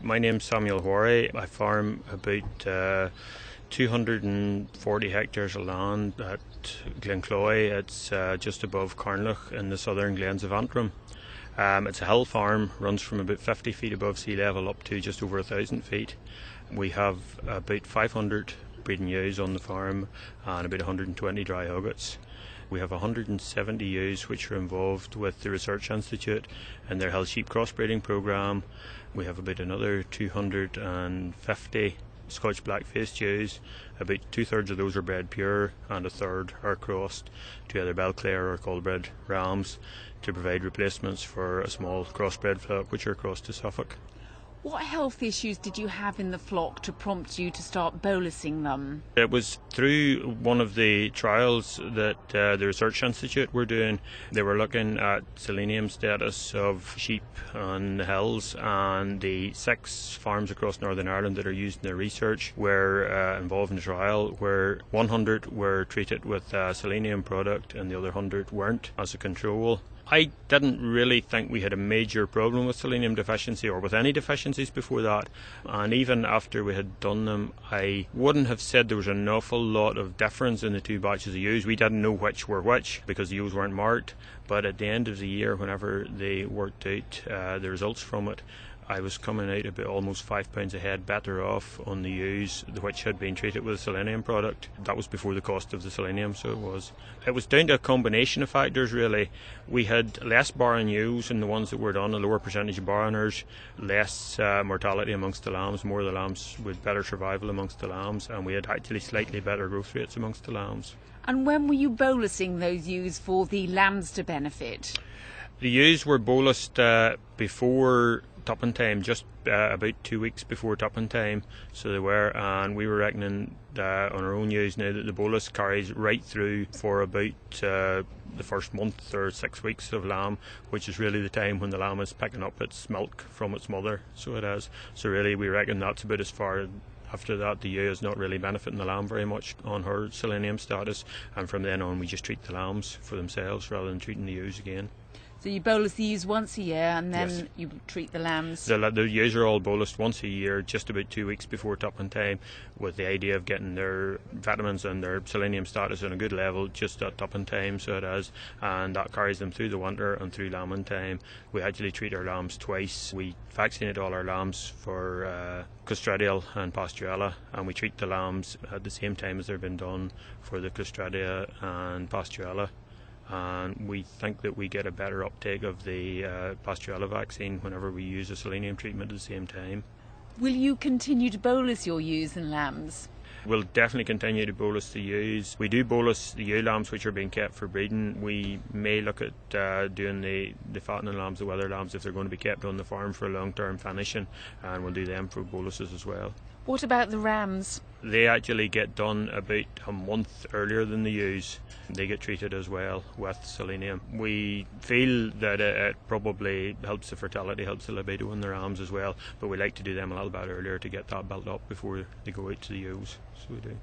My name's Samuel Whary. I farm about 240 hectares of land at Glencloy. It's just above Carnlough in the Southern Glens of Antrim. It's a hill farm, runs from about 50 feet above sea level up to just over 1,000 feet. We have about 500 breeding ewes on the farm and about 120 dry hoggits. We have 170 ewes which are involved with the Research Institute in their hill sheep crossbreeding programme. We have about another 250 Scotch black-faced ewes. About 2/3 of those are bred pure and a third are crossed to either Belclare or Cullbred rams to provide replacements for a small crossbred flock which are crossed to Suffolk. What health issues did you have in the flock to prompt you to start bolusing them? It was through one of the trials that the Research Institute were doing. They were looking at selenium status of sheep on the hills, and the 6 farms across Northern Ireland that are used in their research were involved in the trial, where 100 were treated with a selenium product and the other 100 weren't as a control. I didn't really think we had a major problem with selenium deficiency or with any deficiencies before that, and even after we had done them I wouldn't have said there was an awful lot of difference in the 2 batches of ewes. We didn't know which were which because the ewes weren't marked, but at the end of the year, whenever they worked out the results from it, I was coming out about almost £5 a head better off on the ewes which had been treated with a selenium product. That was before the cost of the selenium, so it was. It was down to a combination of factors really. We had less barren ewes in the ones that were done, a lower percentage of barreners, less mortality amongst the lambs, more of the lambs with better survival amongst the lambs, and we had actually slightly better growth rates amongst the lambs. And when were you bolusing those ewes for the lambs to benefit? The ewes were bolused before tupping time, just about 2 weeks before tupping time, so they were, and we were reckoning on our own ewes now that the bolus carries right through for about the first month or 6 weeks of lamb, which is really the time when the lamb is picking up its milk from its mother, so it is. So really we reckon that's about as far. After that, the ewe is not really benefiting the lamb very much on her selenium status, and from then on we just treat the lambs for themselves rather than treating the ewes again. So you bolus the ewes once a year and then Yes. you treat the lambs? The ewes are all bolused once a year, just about 2 weeks before tupping time, with the idea of getting their vitamins and their selenium status on a good level just at tupping time, so it is, and that carries them through the winter and through lambing time. We actually treat our lambs twice. We vaccinate all our lambs for Clostridial and Pasteurella, and we treat the lambs at the same time as they've been done for the Clostridia and Pasteurella. And we think that we get a better uptake of the Pasteurella vaccine whenever we use a selenium treatment at the same time. Will you continue to bolus your ewes and lambs? We'll definitely continue to bolus the ewes. We do bolus the ewe lambs which are being kept for breeding. We may look at doing the fattening lambs, the wether lambs, if they're going to be kept on the farm for long-term finishing, and we'll do them for boluses as well. What about the rams? They actually get done about a month earlier than the ewes. They get treated as well with selenium. We feel that it probably helps the fertility, helps the libido in the rams as well, but we like to do them a little bit earlier to get that built up before they go out to the ewes. So we do.